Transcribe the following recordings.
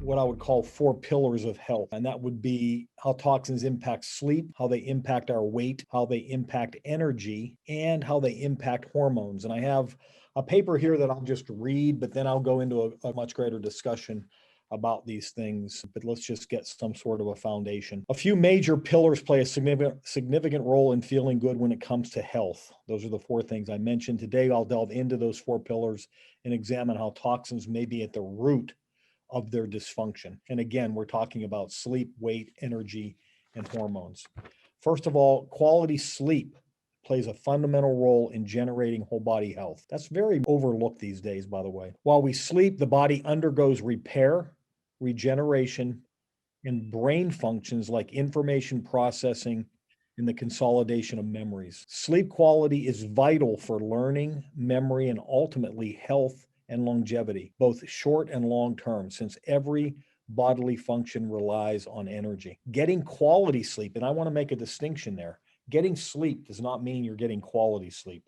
what I would call 4 pillars of health. And that would be how toxins impact sleep, how they impact our weight, how they impact energy, and how they impact hormones. And I have a paper here that I'll just read, but then I'll go into a much greater discussion about these things, but let's just get some sort of a foundation. A few major pillars play a significant role in feeling good when it comes to health. Those are the 4 things I mentioned. Today, I'll delve into those 4 pillars and examine how toxins may be at the root of their dysfunction. And again, we're talking about sleep, weight, energy, and hormones. First of all, quality sleep plays a fundamental role in generating whole body health. That's very overlooked these days, by the way. While we sleep, the body undergoes repair, regeneration, and brain functions like information processing and the consolidation of memories. Sleep quality is vital for learning, memory, and ultimately health and longevity, both short and long term, since every bodily function relies on energy. Getting quality sleep, and I want to make a distinction there. Getting sleep does not mean you're getting quality sleep.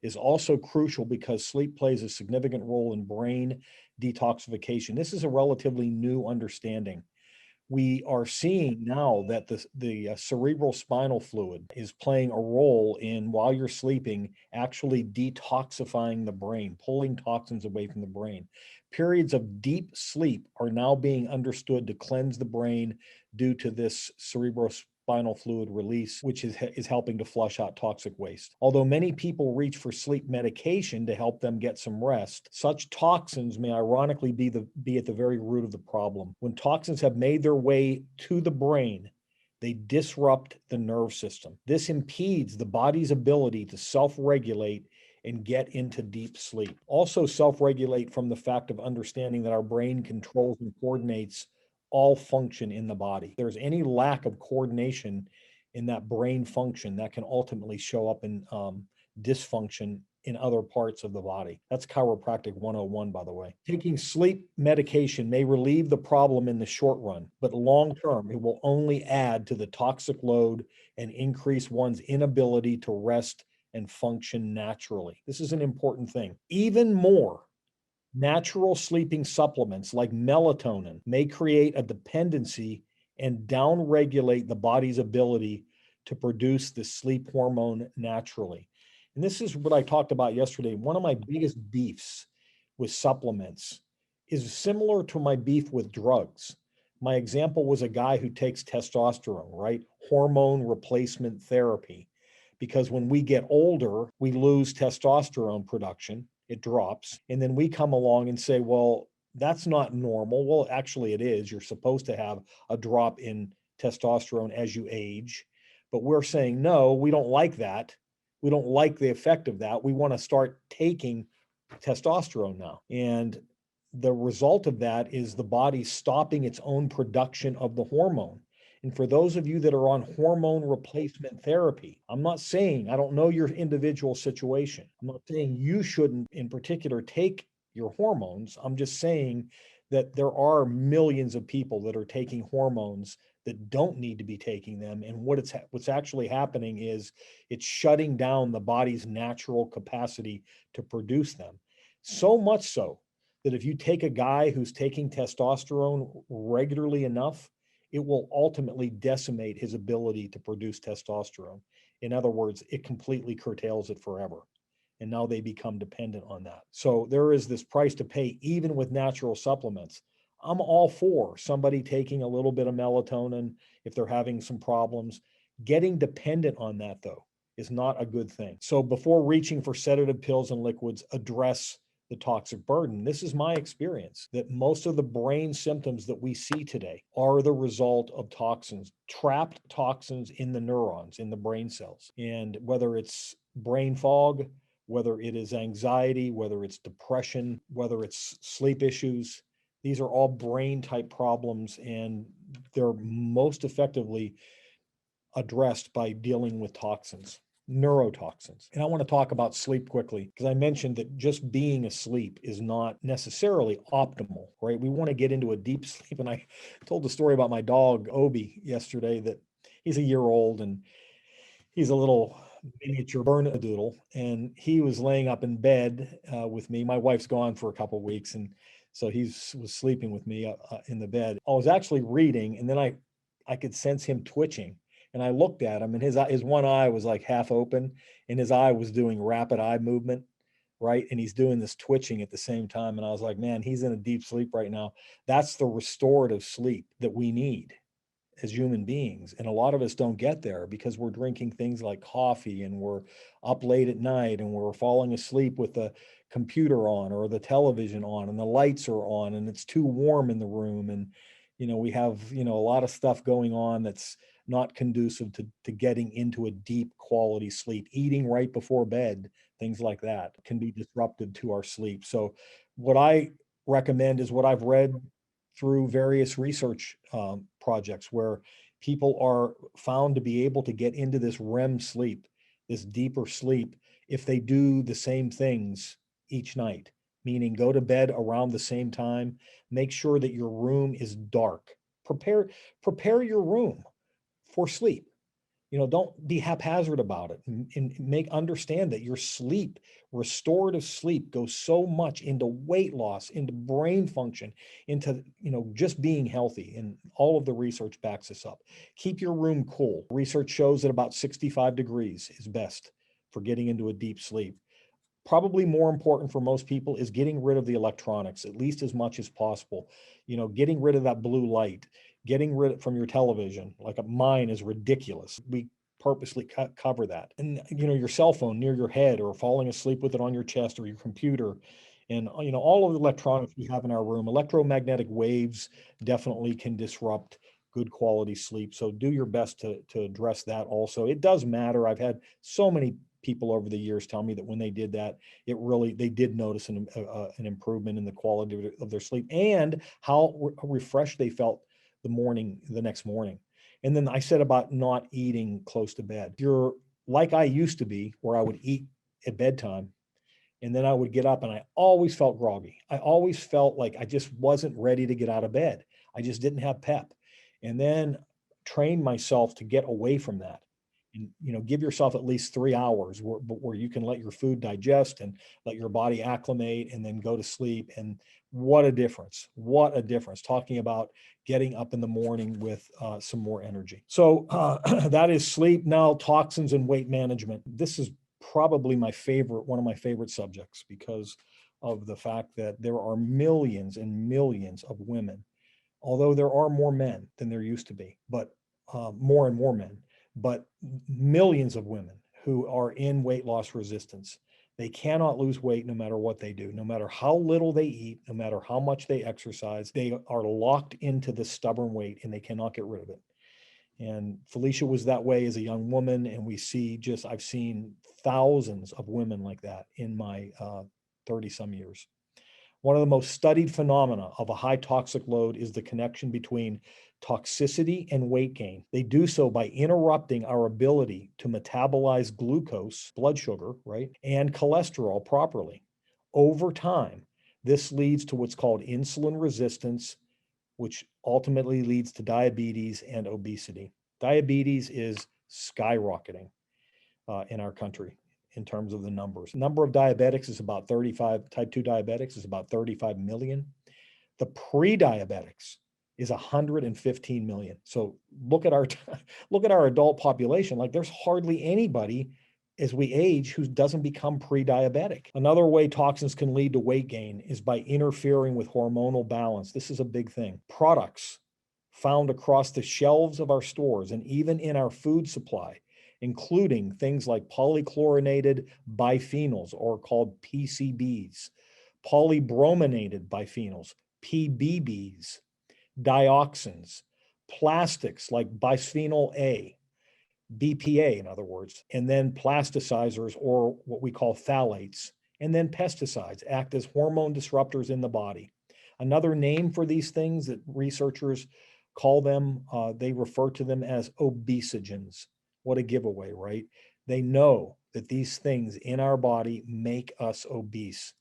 Is also crucial because sleep plays a significant role in brain detoxification. This is a relatively new understanding. We are seeing now that the cerebral spinal fluid is playing a role in, while you're sleeping, actually detoxifying the brain, pulling toxins away from the brain. Periods of deep sleep are now being understood to cleanse the brain due to this cerebral spinal fluid release, which is helping to flush out toxic waste. Although many people reach for sleep medication to help them get some rest, such toxins may ironically be at the very root of the problem. When toxins have made their way to the brain, they disrupt the nerve system. This impedes the body's ability to self-regulate and get into deep sleep. Also self-regulate from the fact of understanding that our brain controls and coordinates all function in the body. If there's any lack of coordination in that brain function, that can ultimately show up in dysfunction in other parts of the body. That's chiropractic 101, by the way. Taking sleep medication may relieve the problem in the short run, but long term, it will only add to the toxic load and increase one's inability to rest and function naturally. This is an important thing. Even more, natural sleeping supplements like melatonin may create a dependency and downregulate the body's ability to produce the sleep hormone naturally. And this is what I talked about yesterday. One of my biggest beefs with supplements is similar to my beef with drugs. My example was a guy who takes testosterone, right? Hormone replacement therapy. Because when we get older, we lose testosterone production. It drops. And then we come along and say, well, that's not normal. Well, actually it is. You're supposed to have a drop in testosterone as you age. But we're saying, no, we don't like that. We don't like the effect of that. We want to start taking testosterone now. And the result of that is the body stopping its own production of the hormone. And for those of you that are on hormone replacement therapy, I'm not saying, I don't know your individual situation. I'm not saying you shouldn't in particular take your hormones. I'm just saying that there are millions of people that are taking hormones that don't need to be taking them. And what's actually happening is it's shutting down the body's natural capacity to produce them. So much so that if you take a guy who's taking testosterone regularly enough, it will ultimately decimate his ability to produce testosterone. In other words, it completely curtails it forever. And now they become dependent on that. So there is this price to pay even with natural supplements. I'm all for somebody taking a little bit of melatonin if they're having some problems. Getting dependent on that, though, is not a good thing. So before reaching for sedative pills and liquids, address the toxic burden. This is my experience, that most of the brain symptoms that we see today are the result of toxins, trapped toxins in the neurons, in the brain cells. And whether it's brain fog, whether it is anxiety, whether it's depression, whether it's sleep issues, these are all brain type problems, and they're most effectively addressed by dealing with toxins, neurotoxins. And I want to talk about sleep quickly because I mentioned that just being asleep is not necessarily optimal, right? We want to get into a deep sleep. And I told the story about my dog, Obi, yesterday, that he's a year old and he's a little miniature Bernedoodle. And he was laying up in bed with me. My wife's gone for a couple of weeks, and So was sleeping with me in the bed. I was actually reading, and then I could sense him twitching. And I looked at him, and his one eye was like half open, and his eye was doing rapid eye movement, right? And he's doing this twitching at the same time. And I was like, man, he's in a deep sleep right now. That's the restorative sleep that we need as human beings. And a lot of us don't get there because we're drinking things like coffee, and we're up late at night, and we're falling asleep with the computer on or the television on, and the lights are on, and it's too warm in the room. And, we have, a lot of stuff going on that's not conducive to getting into a deep quality sleep. Eating right before bed, things like that can be disruptive to our sleep. So what I recommend is what I've read through various research projects, where people are found to be able to get into this REM sleep, this deeper sleep, if they do the same things each night, meaning go to bed around the same time, make sure that your room is dark. Prepare your room for sleep. Don't be haphazard about it, and understand that your sleep, restorative sleep, goes so much into weight loss, into brain function, into, just being healthy. And all of the research backs this up. Keep your room cool. Research shows that about 65 degrees is best for getting into a deep sleep. Probably more important for most people is getting rid of the electronics, at least as much as possible. Getting rid of that blue light, getting rid from your television, like mine is ridiculous. We purposely cover that. And, your cell phone near your head, or falling asleep with it on your chest, or your computer. And, all of the electronics we have in our room, electromagnetic waves definitely can disrupt good quality sleep. So do your best to address that also. It does matter. I've had so many people over the years tell me that when they did that, they did notice an improvement in the quality of their sleep, and how refreshed they felt the next morning. And then I said about not eating close to bed. You're like I used to be, where I would eat at bedtime, and then I would get up, and I always felt groggy. I always felt like I just wasn't ready to get out of bed. I just didn't have pep. And then train myself to get away from that, and, give yourself at least 3 hours where you can let your food digest and let your body acclimate, and then go to sleep. And what a difference. What a difference. Talking about getting up in the morning with some more energy. So that is sleep. Now, toxins and weight management. This is probably one of my favorite subjects, because of the fact that there are millions and millions of women, although there are more men than there used to be, but more and more men, but millions of women who are in weight loss resistance. They cannot lose weight no matter what they do, no matter how little they eat, no matter how much they exercise. They are locked into this stubborn weight, and they cannot get rid of it. And Felicia was that way as a young woman. And I've seen thousands of women like that in my 30 some years. One of the most studied phenomena of a high toxic load is the connection between toxicity and weight gain. They do so by interrupting our ability to metabolize glucose, blood sugar, right, and cholesterol properly. Over time, this leads to what's called insulin resistance, which ultimately leads to diabetes and obesity. Diabetes is skyrocketing in our country in terms of the numbers. Number of diabetics is about 35, type 2 diabetics is about 35 million. The pre-diabetics is 115 million. So look at our adult population. Like, there's hardly anybody as we age who doesn't become pre-diabetic. Another way toxins can lead to weight gain is by interfering with hormonal balance. This is a big thing. Products found across the shelves of our stores, and even in our food supply, including things like polychlorinated biphenyls, or called PCBs, polybrominated biphenyls, PBBs, dioxins, plastics like bisphenol A, BPA, in other words, and then plasticizers, or what we call phthalates, and then pesticides act as hormone disruptors in the body. Another name for these things that researchers call them, they refer to them as obesogens. What a giveaway, right? They know that these things in our body make us obese.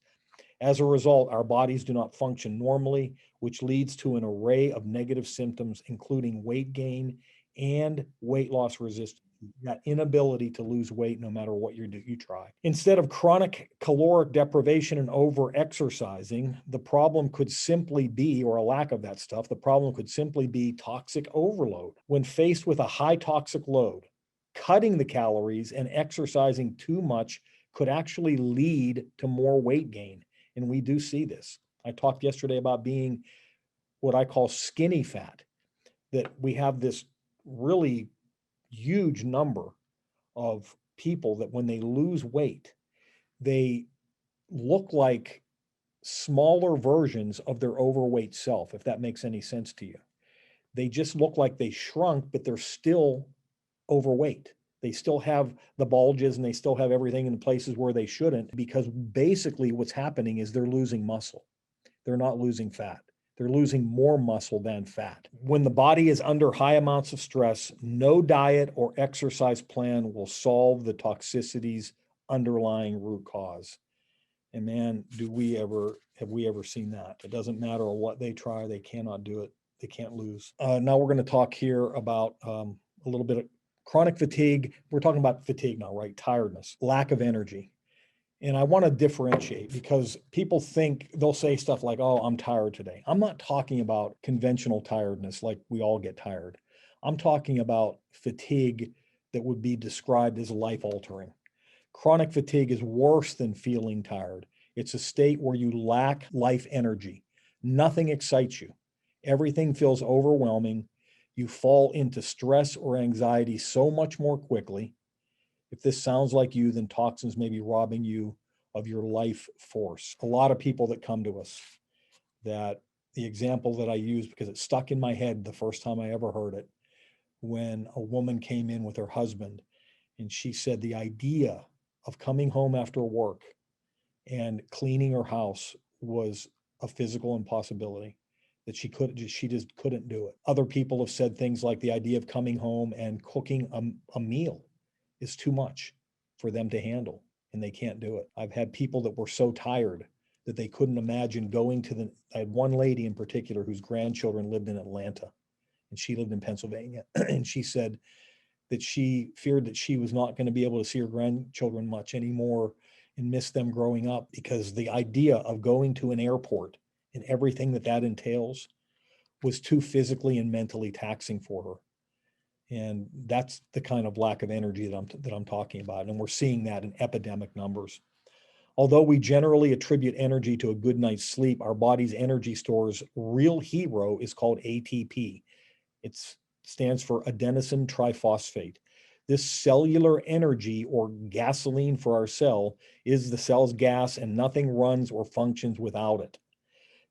As a result, our bodies do not function normally, which leads to an array of negative symptoms, including weight gain and weight loss resistance. that inability to lose weight no matter what you try. Instead of chronic caloric deprivation and over exercising, the problem could simply be, or a lack of that stuff, the problem could simply be toxic overload. When faced with a high toxic load, cutting the calories and exercising too much could actually lead to more weight gain. And we do see this. I talked yesterday about being what I call skinny fat, that we have this really huge number of people that when they lose weight, they look like smaller versions of their overweight self, if that makes any sense to you. They just look like they shrunk, but they're still overweight. They still have the bulges and they still have everything in places where they shouldn't, because basically what's happening is they're losing muscle. They're not losing fat. They're losing more muscle than fat. When the body is under high amounts of stress, no diet or exercise plan will solve the toxicity's underlying root cause. And man, have we ever seen that? It doesn't matter what they try, they cannot do it. They can't lose. Now we're going to talk here about a little bit of chronic fatigue. We're talking about fatigue now, right? Tiredness, lack of energy. And I want to differentiate, because people think, they'll say stuff like, oh, I'm tired today. I'm not talking about conventional tiredness like we all get tired. I'm talking about fatigue that would be described as life altering. Chronic fatigue is worse than feeling tired. It's a state where you lack life energy. Nothing excites you. Everything feels overwhelming. You fall into stress or anxiety so much more quickly. If this sounds like you, then toxins may be robbing you of your life force. A lot of people that come to us, that the example that I use because it stuck in my head the first time I ever heard it, when a woman came in with her husband and she said the idea of coming home after work and cleaning her house was a physical impossibility, that she just couldn't do it. Other people have said things like the idea of coming home and cooking a meal is too much for them to handle, and they can't do it. I've had people that were so tired that they couldn't imagine going to I had one lady in particular whose grandchildren lived in Atlanta and she lived in Pennsylvania. And she said that she feared that she was not going to be able to see her grandchildren much anymore and miss them growing up, because the idea of going to an airport and everything that entails was too physically and mentally taxing for her. And that's the kind of lack of energy that I'm talking about. And we're seeing that in epidemic numbers. Although we generally attribute energy to a good night's sleep, our body's energy store's real hero is called ATP. It stands for adenosine triphosphate. This cellular energy, or gasoline for our cell, is the cell's gas, and nothing runs or functions without it.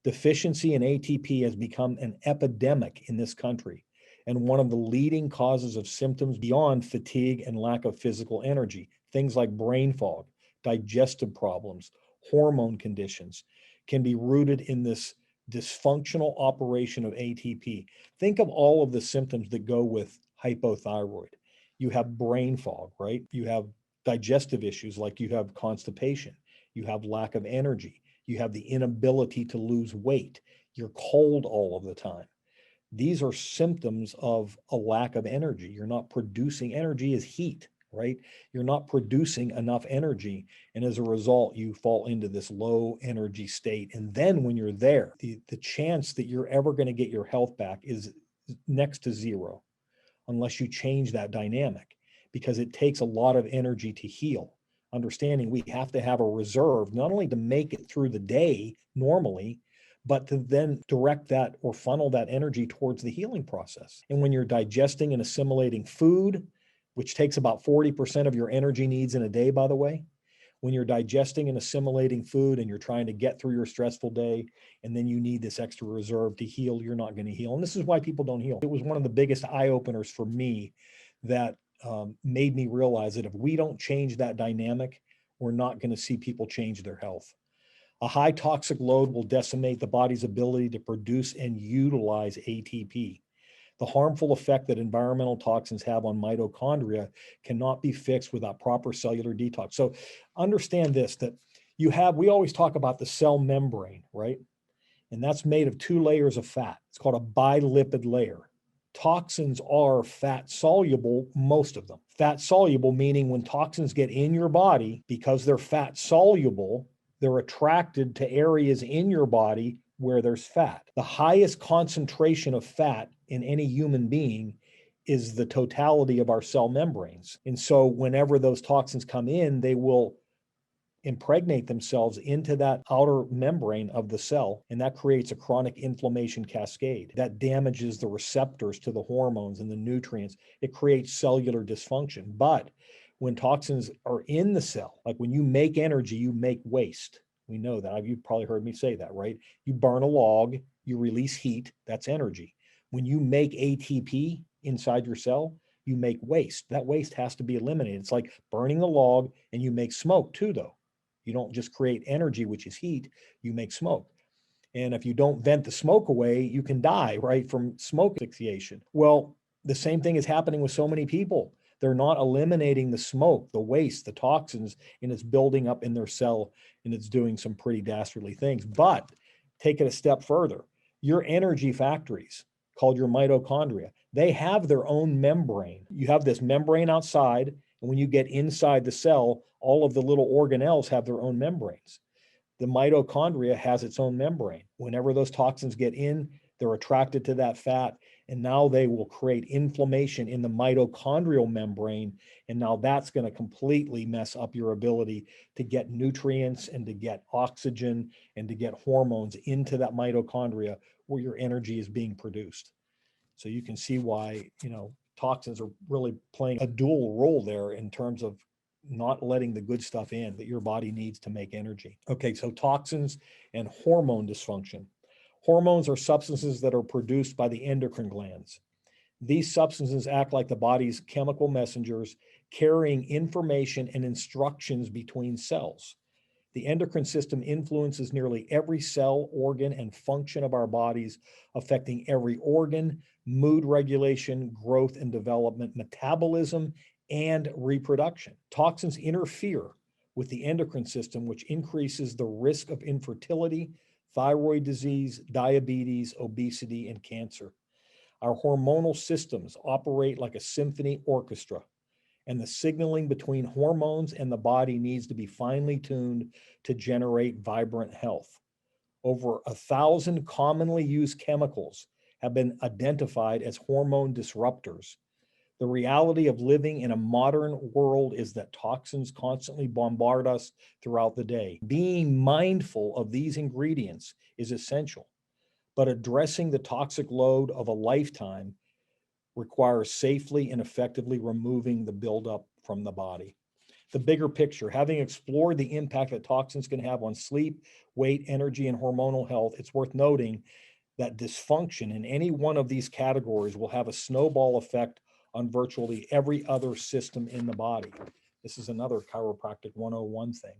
Deficiency in ATP has become an epidemic in this country, and one of the leading causes of symptoms beyond fatigue and lack of physical energy. Things like brain fog, digestive problems, hormone conditions can be rooted in this dysfunctional operation of ATP. Think of all of the symptoms that go with hypothyroid. You have brain fog, right? You have digestive issues like you have constipation. You have lack of energy. You have the inability to lose weight. You're cold all of the time. These are symptoms of a lack of energy. You're not producing energy is heat, right? You're not producing enough energy. And as a result, you fall into this low energy state. And then when you're there, the chance that you're ever going to get your health back is next to zero, unless you change that dynamic, because it takes a lot of energy to heal. Understanding we have to have a reserve, not only to make it through the day normally, but to then direct that or funnel that energy towards the healing process. And when you're digesting and assimilating food, which takes about 40% of your energy needs in a day, by the way, when you're digesting and assimilating food and you're trying to get through your stressful day, and then you need this extra reserve to heal, you're not going to heal. And this is why people don't heal. It was one of the biggest eye openers for me that made me realize that if we don't change that dynamic, we're not going to see people change their health. A high toxic load will decimate the body's ability to produce and utilize ATP. The harmful effect that environmental toxins have on mitochondria cannot be fixed without proper cellular detox. So understand this, that we always talk about the cell membrane, right? And that's made of two layers of fat. It's called a bilipid layer. Toxins are fat soluble, most of them. Fat soluble meaning when toxins get in your body, because they're fat soluble, they're attracted to areas in your body where there's fat. The highest concentration of fat in any human being is the totality of our cell membranes. And so whenever those toxins come in, they will impregnate themselves into that outer membrane of the cell, and that creates a chronic inflammation cascade that damages the receptors to the hormones and the nutrients. It creates cellular dysfunction. But when toxins are in the cell, like when you make energy, you make waste. We know that. You've probably heard me say that, right? You burn a log, you release heat, that's energy. When you make ATP inside your cell, you make waste. That waste has to be eliminated. It's like burning the log, and you make smoke too, though. You don't just create energy, which is heat, you make smoke. And if you don't vent the smoke away, you can die, right, from smoke asphyxiation. Well, the same thing is happening with so many people. They're not eliminating the smoke, the waste, the toxins, and it's building up in their cell, and it's doing some pretty dastardly things. But take it a step further. Your energy factories, called your mitochondria, they have their own membrane. You have this membrane outside, and when you get inside the cell, all of the little organelles have their own membranes. The mitochondria has its own membrane. Whenever those toxins get in, they're attracted to that fat, and now they will create inflammation in the mitochondrial membrane. And now that's going to completely mess up your ability to get nutrients and to get oxygen and to get hormones into that mitochondria where your energy is being produced. So you can see why, toxins are really playing a dual role there in terms of not letting the good stuff in that your body needs to make energy. Okay, so toxins and hormone dysfunction. Hormones are substances that are produced by the endocrine glands. These substances act like the body's chemical messengers, carrying information and instructions between cells. The endocrine system influences nearly every cell, organ, and function of our bodies, affecting every organ, mood regulation, growth and development, metabolism, and reproduction. Toxins interfere with the endocrine system, which increases the risk of infertility, thyroid disease, diabetes, obesity, and cancer. Our hormonal systems operate like a symphony orchestra, and the signaling between hormones and the body needs to be finely tuned to generate vibrant health. Over 1,000 commonly used chemicals have been identified as hormone disruptors. The reality of living in a modern world is that toxins constantly bombard us throughout the day. Being mindful of these ingredients is essential, but addressing the toxic load of a lifetime requires safely and effectively removing the buildup from the body. The bigger picture, having explored the impact that toxins can have on sleep, weight, energy, and hormonal health, it's worth noting that dysfunction in any one of these categories will have a snowball effect on virtually every other system in the body. This is another chiropractic 101 thing.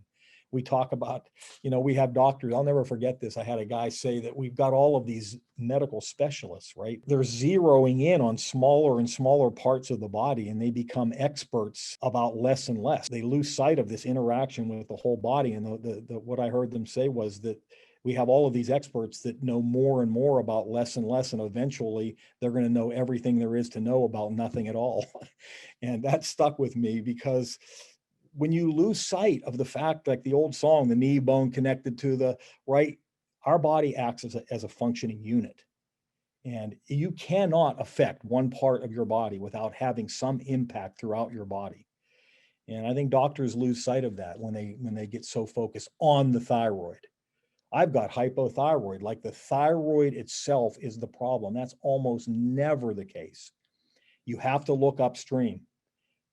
We talk about, we have doctors. I'll never forget this. I had a guy say that we've got all of these medical specialists, right? They're zeroing in on smaller and smaller parts of the body, and they become experts about less and less. They lose sight of this interaction with the whole body. And what I heard them say was that we have all of these experts that know more and more about less and less, and eventually they're going to know everything there is to know about nothing at all. And that stuck with me, because when you lose sight of the fact, like the old song, the knee bone connected to the right, our body acts as a functioning unit. And you cannot affect one part of your body without having some impact throughout your body. And I think doctors lose sight of that when they get so focused on the thyroid. I've got hypothyroid, like the thyroid itself is the problem. That's almost never the case. You have to look upstream.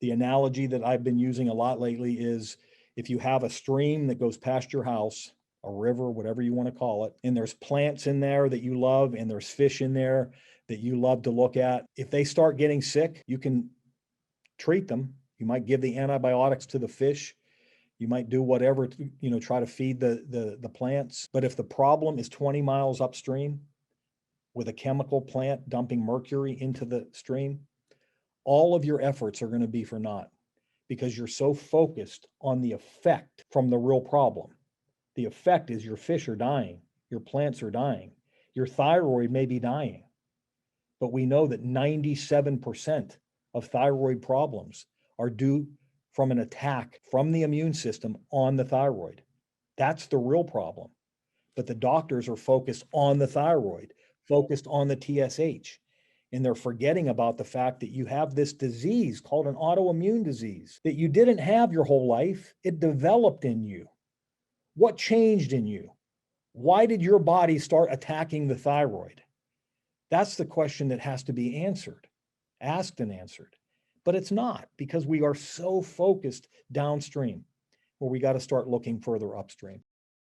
The analogy that I've been using a lot lately is if you have a stream that goes past your house, a river, whatever you want to call it, and there's plants in there that you love, and there's fish in there that you love to look at, if they start getting sick, you can treat them. You might give the antibiotics to the fish. You might do whatever to, try to feed the plants. But if the problem is 20 miles upstream with a chemical plant dumping mercury into the stream, all of your efforts are going to be for naught, because you're so focused on the effect from the real problem. The effect is your fish are dying, your plants are dying, your thyroid may be dying. But we know that 97% of thyroid problems are due from an attack from the immune system on the thyroid. That's the real problem. But the doctors are focused on the thyroid, focused on the TSH. And they're forgetting about the fact that you have this disease called an autoimmune disease that you didn't have your whole life. It developed in you. What changed in you? Why did your body start attacking the thyroid? That's the question that has to be answered, asked and answered. But it's not, because we are so focused downstream, where we got to start looking further upstream.